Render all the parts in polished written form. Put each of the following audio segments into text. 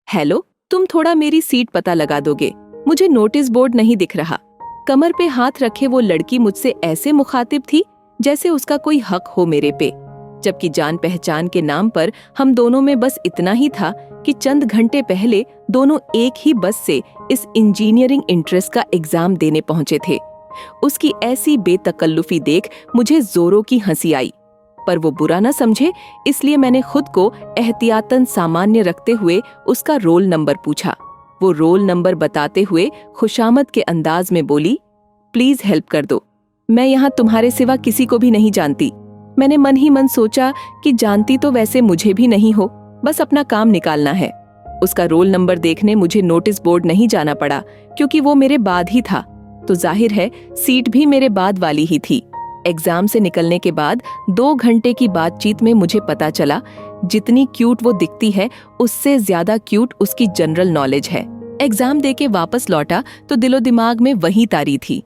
Hello, तुम थोड़ा मेरी सीट पता लगा दोगे? मुझे नोटिस बोर्ड नहीं दिख रहा। कमर पे हाथ रखे वो लड़की मुझसे ऐसे मुखातिब थी जैसे उसका कोई हक हो मेरे पे, जबकि जान पहचान के नाम पर हम दोनों में बस इतना ही था कि चंद घंटे पहले दोनों एक ही बस से इस इंजीनियरिंग इंट्रेंस का एग्जाम देने पहुंचे थे। उसकी ऐसी बेतकल्लुफी देख मुझे जोरों की हंसी आई, पर वो बुरा न समझे इसलिए मैंने खुद को एहतियातन सामान्य रखते हुए उसका रोल नंबर पूछा। वो रोल नंबर बताते हुए खुशामद के अंदाज में बोली, प्लीज हेल्प कर दो, मैं यहाँ तुम्हारे सिवा किसी को भी नहीं जानती। मैंने मन ही मन सोचा कि जानती तो वैसे मुझे भी नहीं हो, बस अपना काम निकालना है। उसका रोल नंबर देखने मुझे नोटिस बोर्ड नहीं जाना पड़ा क्योंकि वो मेरे बाद ही था, तो जाहिर है सीट भी मेरे बाद वाली ही थी। एग्जाम से निकलने के बाद 2 घंटे की बातचीत में मुझे पता चला जितनी क्यूट वो दिखती है उससे ज्यादा क्यूट उसकी जनरल नॉलेज है। एग्जाम देके वापस लौटा तो दिलो दिमाग में वही तारी थी।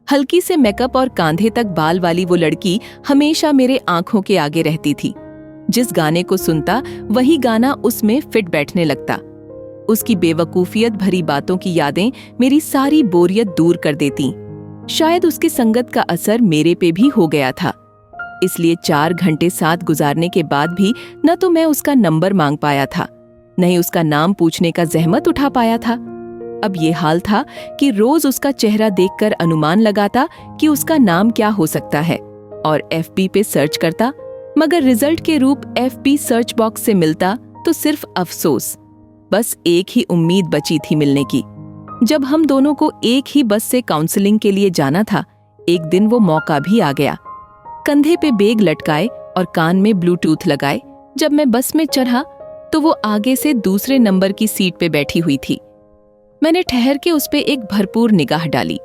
हल्की से मेकअप और कांधे तक बाल वाली वो लड़की हमेशा मेरे आंखों के आगे रहती थी। जिस गाने को सुनता वही गाना उसमें फिट बैठने लगता। उसकी बेवकूफियत भरी बातों की यादें मेरी सारी बोरियत दूर कर देती। शायद उसकी संगत का असर मेरे पे भी हो गया था, इसलिए 4 घंटे साथ गुजारने के बाद भी न तो मैं उसका नंबर मांग पाया था, न ही उसका नाम पूछने का जहमत उठा पाया था। अब ये हाल था कि रोज उसका चेहरा देखकर अनुमान लगाता कि उसका नाम क्या हो सकता है और FB पे सर्च करता, मगर रिजल्ट के रूप FB सर्च बॉक्स से मिलता तो सिर्फ अफसोस। बस एक ही उम्मीद बची थी मिलने की। जब हम दोनों को एक ही बस से काउंसलिंग के लिए जाना था, एक दिन वो मौका भी आ गया। कंधे पे बैग लटकाए और कान में ब्लूटूथ लगाए जब मैं बस में चढ़ा तो वो आगे से दूसरे नंबर की सीट पे बैठी हुई थी। मैंने ठहर के उस पे एक भरपूर निगाह डाली।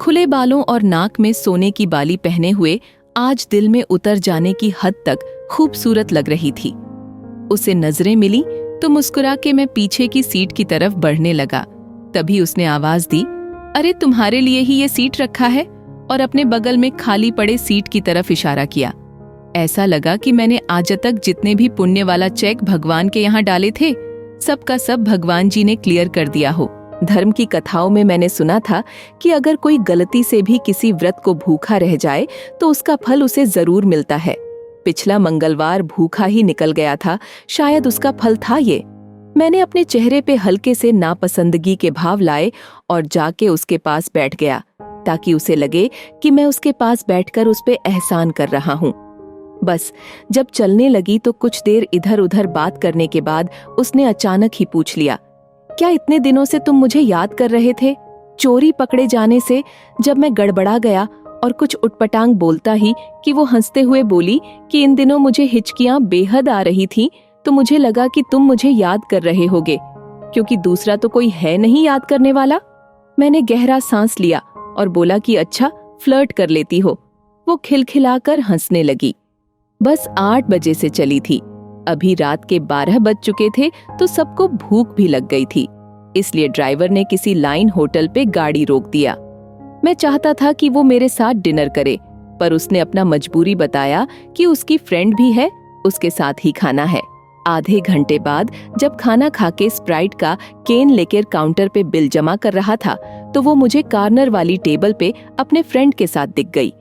खुले बालों और नाक में सोने की बाली पहने हुए आज दिल में उतर जाने की हद तक खूबसूरत लग रही थी। उसे नजरें मिली तो मुस्कुरा के मैं पीछे की सीट की तरफ बढ़ने लगा। तभी उसने आवाज दी, अरे तुम्हारे लिए ही ये सीट रखा है, और अपने बगल में खाली पड़े सीट की तरफ इशारा किया। ऐसा लगा कि मैंने आज तक जितने भी पुण्य वाला चेक भगवान के यहाँ डाले थे सबका सब भगवान जी ने क्लियर कर दिया हो। धर्म की कथाओं में मैंने सुना था कि अगर कोई गलती से भी किसी व्रत को भूखा रह जाए तो उसका फल उसे जरूर मिलता है। पिछला मंगलवार भूखा ही निकल गया था, शायद उसका फल था ये। मैंने अपने चेहरे पे हल्के से नापसंदगी के भाव लाए और जाके उसके पास बैठ गया ताकि उसे लगे कि मैं उसके पास बैठकर उस पे एहसान कर रहा हूँ। बस जब चलने लगी तो कुछ देर इधर उधर बात करने के बाद उसने अचानक ही पूछ लिया, क्या इतने दिनों से तुम मुझे याद कर रहे थे? चोरी पकड़े जाने से जब मैं गड़बड़ा गया और कुछ उटपटांग बोलता ही कि वो हंसते हुए बोली कि इन दिनों मुझे हिचकियां बेहद आ रही थी, तो मुझे लगा कि तुम मुझे याद कर रहे होगे क्योंकि दूसरा तो कोई है नहीं याद करने वाला। मैंने गहरा सांस लिया और बोला कि अच्छा, फ्लर्ट कर लेती हो। वो खिलखिलाकर हंसने लगी। बस 8 बजे से चली थी। अभी रात के 12 बज चुके थे तो सबको भूख भी लग गई थी, इसलिए ड्राइवर ने किसी लाइन होटल पे गाड़ी रोक दिया। मैं चाहता था कि वो मेरे साथ डिनर करे, पर उसने अपना मजबूरी बताया कि उसकी फ्रेंड भी है, उसके साथ ही खाना है। आधे घंटे बाद जब खाना खाके स्प्राइट का केन लेकर काउंटर पे बिल जमा कर रहा था तो वो मुझे कॉर्नर वाली टेबल पे अपने फ्रेंड के साथ दिख गई।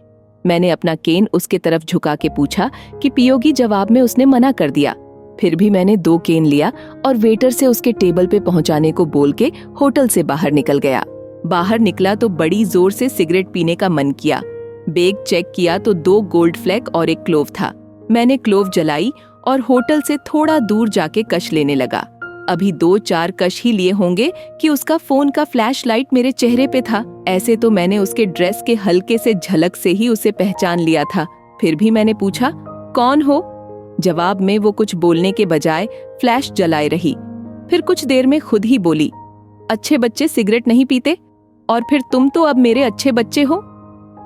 मैंने अपना केन उसके तरफ झुका के पूछा कि पियोगी, जवाब में उसने मना कर दिया। फिर भी मैंने 2 केन लिया और वेटर से उसके टेबल पे पहुंचाने को बोल के होटल से बाहर निकल गया। बाहर निकला तो बड़ी जोर से सिगरेट पीने का मन किया। बैग चेक किया तो 2 गोल्ड फ्लैग और एक क्लोव था। मैंने क्लोव जलाई और होटल से थोड़ा दूर जाके कश लेने लगा। अभी 2-4 कश ही लिए होंगे कि उसका फोन का फ्लैश लाइट मेरे चेहरे पे था। ऐसे तो मैंने उसके ड्रेस के हल्के से झलक से ही उसे पहचान लिया था। फिर भी मैंने पूछा, कौन हो? जवाब में वो कुछ बोलने के बजाय फ्लैश जलाए रही। फिर कुछ देर में खुद ही बोली, अच्छे बच्चे सिगरेट नहीं पीते, और फिर तुम तो अब मेरे अच्छे बच्चे हो।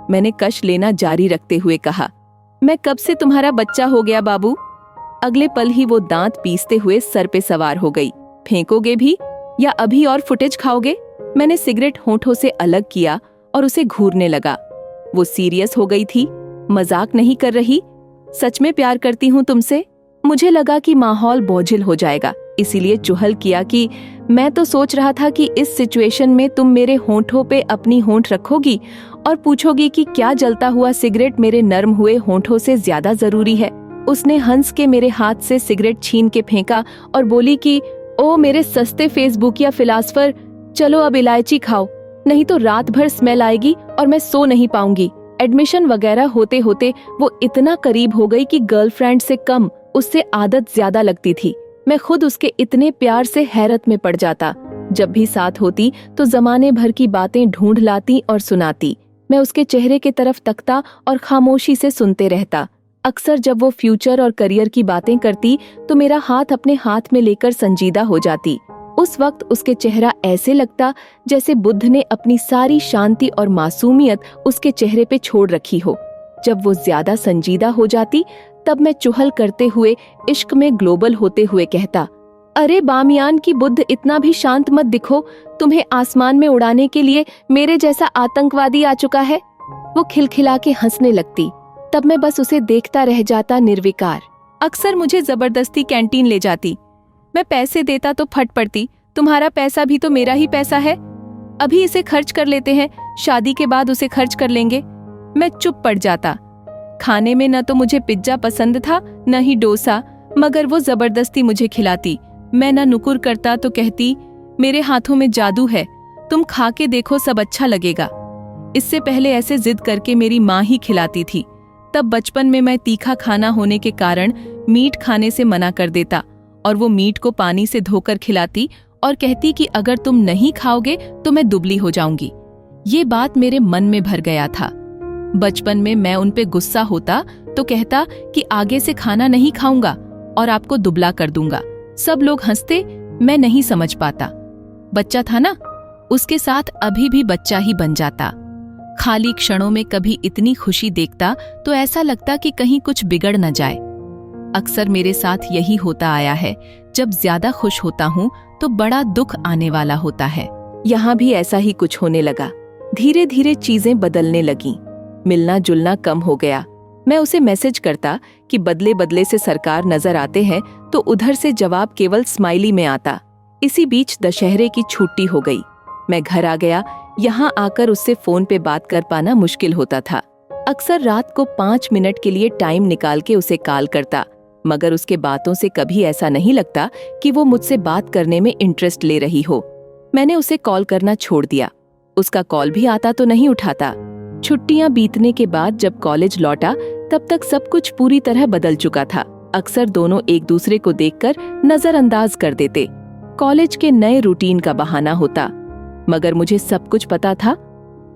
मैंने कश लेना जारी रखते हुए कहा, मैं कब से तुम्हारा बच्चा हो गया बाबू। अगले पल ही वो दांत पीसते हुए सर पे सवार हो गई। फेंकोगे भी या अभी और फुटेज खाओगे? मैंने सिगरेट होंठों से अलग किया और उसे घूरने लगा। वो सीरियस हो गई थी, मजाक नहीं कर रही। सच में प्यार करती हूँ तुमसे। मुझे लगा कि माहौल बोझिल हो जाएगा, इसीलिए चुहल किया कि मैं तो सोच रहा था कि इस सिचुएशन में तुम मेरे होंठों पे अपनी होंठ रखोगी और पूछोगी कि क्या जलता हुआ सिगरेट मेरे नर्म हुए होंठों से ज्यादा जरूरी है। उसने हंस के मेरे हाथ से सिगरेट छीन के फेंका और बोली कि ओ मेरे सस्ते फेसबुक या फिलासफर, चलो अब इलायची खाओ, नहीं तो रात भर स्मेल आएगी और मैं सो नहीं पाऊंगी। एडमिशन वगैरह होते होते वो इतना करीब हो गई कि गर्लफ्रेंड से कम उससे आदत ज्यादा लगती थी। मैं खुद उसके इतने प्यार से हैरत में पड़ जाता। जब भी साथ होती तो जमाने भर की बातें ढूंढ लाती और सुनाती। मैं उसके चेहरे की तरफ तकता और खामोशी से सुनते रहता। अक्सर जब वो फ्यूचर और करियर की बातें करती तो मेरा हाथ अपने हाथ में लेकर संजीदा हो जाती। उस वक्त उसके चेहरा ऐसे लगता जैसे बुद्ध ने अपनी सारी शांति और मासूमियत उसके चेहरे पे छोड़ रखी हो। जब वो ज्यादा संजीदा हो जाती तब मैं चुहल करते हुए इश्क में ग्लोबल होते हुए कहता, अरे बामियान की बुद्ध, इतना भी शांत मत दिखो, तुम्हें आसमान में उड़ाने के लिए मेरे जैसा आतंकवादी आ चुका है। वो खिलखिला के हंसने लगती। तब मैं बस उसे देखता रह जाता निर्विकार। अक्सर मुझे जबरदस्ती कैंटीन ले जाती। मैं पैसे देता तो फट पड़ती, तुम्हारा पैसा भी तो मेरा ही पैसा है, अभी इसे खर्च कर लेते हैं, शादी के बाद उसे खर्च कर लेंगे। मैं चुप पड़ जाता। खाने में न तो मुझे पिज्जा पसंद था न ही डोसा, मगर वो जबरदस्ती मुझे खिलाती। मैं न नुकुर करता तो कहती, मेरे हाथों में जादू है, तुम खा के देखो, सब अच्छा लगेगा। इससे पहले ऐसे जिद करके मेरी माँ ही खिलाती थी। तब बचपन में मैं तीखा खाना होने के कारण मीट खाने से मना कर देता और वो मीट को पानी से धोकर खिलाती और कहती कि अगर तुम नहीं खाओगे तो मैं दुबली हो जाऊंगी। ये बात मेरे मन में भर गया था। बचपन में मैं उन पे गुस्सा होता तो कहता कि आगे से खाना नहीं खाऊंगा और आपको दुबला कर दूंगा। सब लोग हंसते, मैं नहीं समझ पाता। बच्चा था ना, उसके साथ अभी भी बच्चा ही बन जाता। खाली क्षणों में कभी इतनी खुशी देखता तो ऐसा लगता कि कहीं कुछ बिगड़ न जाए। अक्सर मेरे साथ यही होता आया है, जब ज्यादा खुश होता हूँ तो बड़ा दुख आने वाला होता है। यहाँ भी ऐसा ही कुछ होने लगा। धीरे धीरे चीजें बदलने लगीं। मिलना जुलना कम हो गया। मैं उसे मैसेज करता कि बदले बदले से सरकार नजर आते हैं तो उधर से जवाब केवल स्माइली में आता। इसी बीच दशहरे की छुट्टी हो गई। मैं घर आ गया। यहाँ आकर उससे फोन पे बात कर पाना मुश्किल होता था। अक्सर रात को 5 मिनट के लिए टाइम निकाल के उसे कॉल करता, मगर उसके बातों से कभी ऐसा नहीं लगता कि वो मुझसे बात करने में इंटरेस्ट ले रही हो। मैंने उसे कॉल करना छोड़ दिया। उसका कॉल भी आता तो नहीं उठाता। छुट्टियां बीतने के बाद जब कॉलेज लौटा तब तक सब कुछ पूरी तरह बदल चुका था। अक्सर दोनों एक दूसरे को देखकर नजरअंदाज कर देते। कॉलेज के नए रूटीन का बहाना होता, मगर मुझे सब कुछ पता था।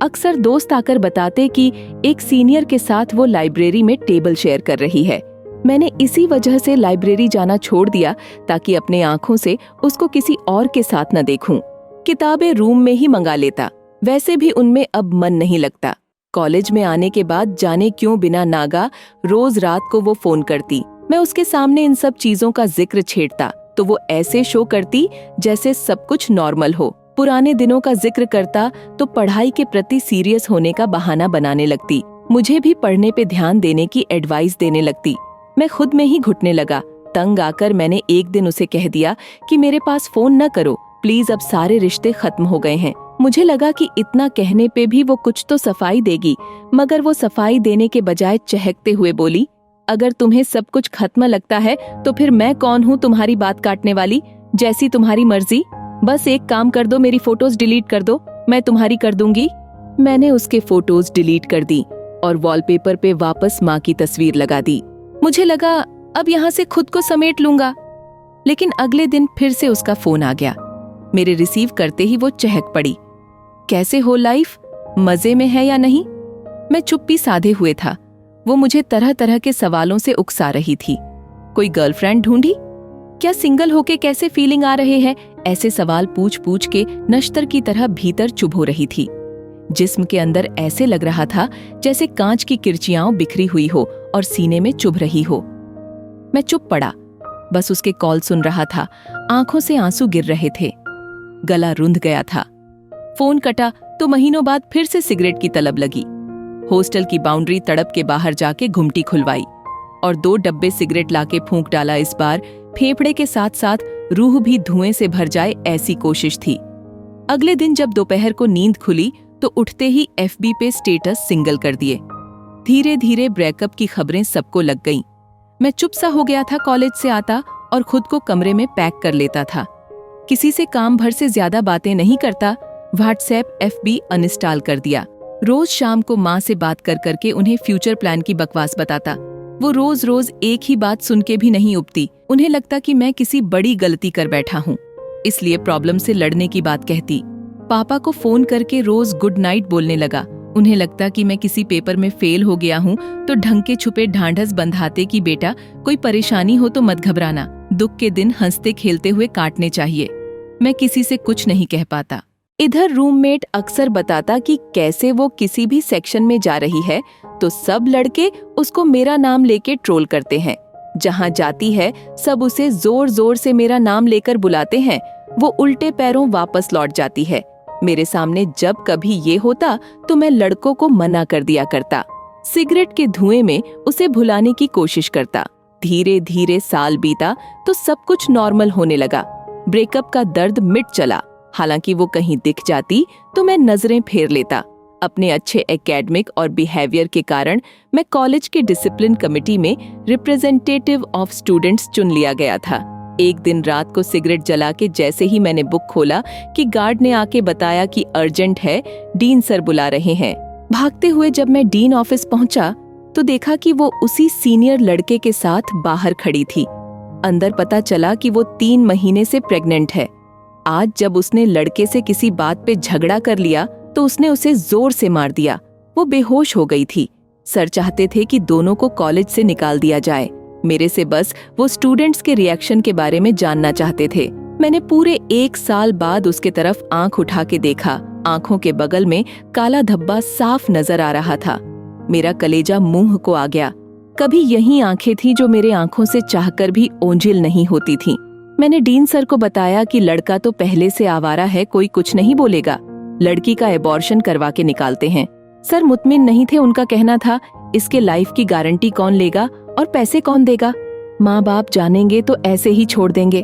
अक्सर दोस्त आकर बताते कि एक सीनियर के साथ वो लाइब्रेरी में टेबल शेयर कर रही है। मैंने इसी वजह से लाइब्रेरी जाना छोड़ दिया ताकि अपने आंखों से उसको किसी और के साथ न देखूं। किताबें रूम में ही मंगा लेता, वैसे भी उनमें अब मन नहीं लगता। कॉलेज में आने के बाद जाने क्यों बिना नागा रोज रात को वो फोन करती। मैं उसके सामने इन सब चीजों का जिक्र छेड़ता तो वो ऐसे शो करती जैसे सब कुछ नॉर्मल हो। पुराने दिनों का जिक्र करता तो पढ़ाई के प्रति सीरियस होने का बहाना बनाने लगती। मुझे भी पढ़ने पे ध्यान देने की एडवाइस देने लगती। मैं खुद में ही घुटने लगा। तंग आकर मैंने एक दिन उसे कह दिया कि मेरे पास फोन न करो प्लीज, अब सारे रिश्ते खत्म हो गए हैं। मुझे लगा कि इतना कहने पे भी वो कुछ तो सफाई देगी, मगर वो सफाई देने के बजाय चहकते हुए बोली, अगर तुम्हें सब कुछ खत्म लगता है तो फिर मैं कौन हूँ तुम्हारी बात काटने वाली, जैसी तुम्हारी मर्जी। बस एक काम कर दो, मेरी फोटोज डिलीट कर दो, मैं तुम्हारी कर दूंगी। मैंने उसके फोटोज डिलीट कर दी और वॉलपेपर पे वापस माँ की तस्वीर लगा दी। मुझे लगा अब यहाँ से खुद को समेट लूंगा, लेकिन अगले दिन फिर से उसका फोन आ गया। मेरे रिसीव करते ही वो चहक पड़ी, कैसे हो लाइफ, मजे में है या नहीं। मैं चुप्पी साधे हुए था। वो मुझे तरह तरह के सवालों से उकसा रही थी। कोई गर्लफ्रेंड ढूंढी, क्या सिंगल होके कैसे फीलिंग आ रहे हैं, ऐसे सवाल पूछ पूछ के नश्तर की तरह भीतर चुभ हो रही थी। जिस्म के अंदर ऐसे लग रहा था जैसे कांच की किरचियां बिखरी हुई हो और सीने में चुभ रही हो। मैं चुप पड़ा, बस उसके कॉल सुन रहा था। आंखों से आंसू गिर रहे थे, गला रुंध गया था। फोन कटा तो महीनों बाद फिर से सिगरेट की तलब लगी। हॉस्टल की बाउंड्री तड़प के बाहर जाके घुमटी खुलवाई और 2 डब्बे सिगरेट लाके फूंक डाला। इस बार फेफड़े के साथ साथ रूह भी धुएं से भर जाए ऐसी कोशिश थी। अगले दिन जब दोपहर को नींद खुली तो उठते ही FB पे स्टेटस सिंगल कर दिए। धीरे धीरे ब्रेकअप की खबरें सबको लग गईं। मैं चुप सा हो गया था, कॉलेज से आता और खुद को कमरे में पैक कर लेता था। किसी से काम भर से ज्यादा बातें नहीं करता। व्हाट्सएप FB अनइंस्टॉल कर दिया। रोज शाम को माँ से बात कर करके उन्हें फ्यूचर प्लान की बकवास बताता। वो रोज रोज एक ही बात सुन के भी नहीं उबती। उन्हें लगता कि मैं किसी बड़ी गलती कर बैठा हूँ, इसलिए प्रॉब्लम से लड़ने की बात कहती। पापा को फोन करके रोज गुड नाइट बोलने लगा। उन्हें लगता कि मैं किसी पेपर में फेल हो गया हूँ तो ढंग के छुपे ढांढस बंधाते कि बेटा कोई परेशानी हो तो मत घबराना, दुख के दिन हंसते खेलते हुए काटने चाहिए। मैं किसी से कुछ नहीं कह पाता। इधर रूममेट अक्सर बताता कि कैसे वो किसी भी सेक्शन में जा रही है तो सब लड़के उसको मेरा नाम लेके ट्रोल करते हैं। जहाँ जाती है सब उसे जोर जोर से मेरा नाम लेकर बुलाते हैं। वो उल्टे पैरों वापस लौट जाती है। मेरे सामने जब कभी ये होता तो मैं लड़कों को मना कर दिया करता। सिगरेट के धुएं में उसे भुलाने की कोशिश करता। धीरे धीरे साल बीता तो सब कुछ नॉर्मल होने लगा। ब्रेकअप का दर्द मिट चला। हालांकि वो कहीं दिख जाती तो मैं नजरें फेर लेता। अपने अच्छे एकेडमिक और बिहेवियर के कारण मैं कॉलेज के डिसिप्लिन कमेटी में रिप्रेजेंटेटिव ऑफ स्टूडेंट्स चुन लिया गया था। एक दिन रात को सिगरेट जला के जैसे ही मैंने बुक खोला कि गार्ड ने आके बताया कि अर्जेंट है, डीन सर बुला रहे हैं। भागते हुए जब मैं डीन ऑफिस पहुंचा तो देखा कि वो उसी सीनियर लड़के के साथ बाहर खड़ी थी। अंदर पता चला कि वो 3 महीने से प्रेग्नेंट है। आज जब उसने लड़के से किसी बात पे झगड़ा कर लिया तो उसने उसे जोर से मार दिया। वो बेहोश हो गई थी। सर चाहते थे कि दोनों को कॉलेज से निकाल दिया जाए। मेरे से बस वो स्टूडेंट्स के रिएक्शन के बारे में जानना चाहते थे। मैंने पूरे 1 साल बाद उसके तरफ आंख उठा के देखा। आंखों के बगल में काला धब्बा साफ नजर आ रहा था। मेरा कलेजा मुंह को आ गया। कभी यही आंखें थी जो मेरे आंखों से चाहकर भी ओंझिल नहीं होती थी। मैंने डीन सर को बताया कि लड़का तो पहले से आवारा है, कोई कुछ नहीं बोलेगा, लड़की का एबॉर्शन करवा के निकालते हैं। सर मुतमिन नहीं थे। उनका कहना था इसके लाइफ की गारंटी कौन लेगा और पैसे कौन देगा, माँ बाप जानेंगे तो ऐसे ही छोड़ देंगे।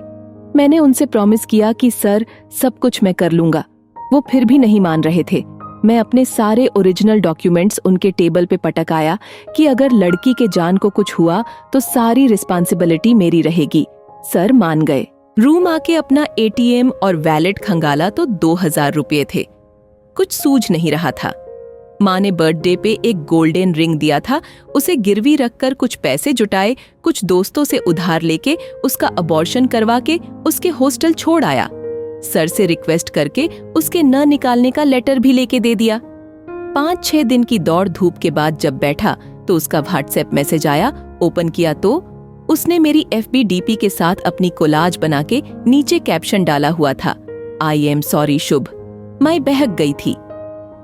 मैंने उनसे प्रॉमिस किया कि सर सब कुछ मैं कर लूंगा। वो फिर भी नहीं मान रहे थे। मैं अपने सारे ओरिजिनल डॉक्यूमेंट्स उनके टेबल पे पटक आया कि अगर लड़की के जान को कुछ हुआ तो सारी रिस्पॉन्सिबिलिटी मेरी रहेगी। सर मान गए। रूम आके अपना ATM और वैलेट खंगाला तो 2000 रुपये थे। कुछ सूझ नहीं रहा था। माँ ने बर्थडे पे एक गोल्डन रिंग दिया था, उसे गिरवी रखकर कुछ पैसे जुटाए, कुछ दोस्तों से उधार लेके उसका अबॉर्शन करवा के उसके हॉस्टल छोड़ आया। सर से रिक्वेस्ट करके उसके न निकालने का लेटर भी लेके दे दिया। 5-6 दिन की दौड़ धूप के बाद जब बैठा तो उसका व्हाट्सएप मैसेज आया। ओपन किया तो उसने मेरी FB DP के साथ अपनी कोलाज बना के नीचे कैप्शन डाला हुआ था, I am sorry शुभ। मैं बहक गई थी।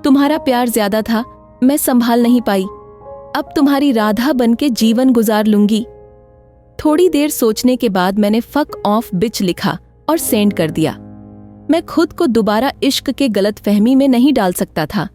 तुम्हारा प्यार ज्यादा था, मैं संभाल नहीं पाई। अब तुम्हारी राधा बन के जीवन गुजार लूंगी। थोड़ी देर सोचने के बाद मैंने फक ऑफ बिच लिखा और सेंड कर दिया। मैं खुद को दोबारा इश्क के गलत फहमी में नहीं डाल सकता था।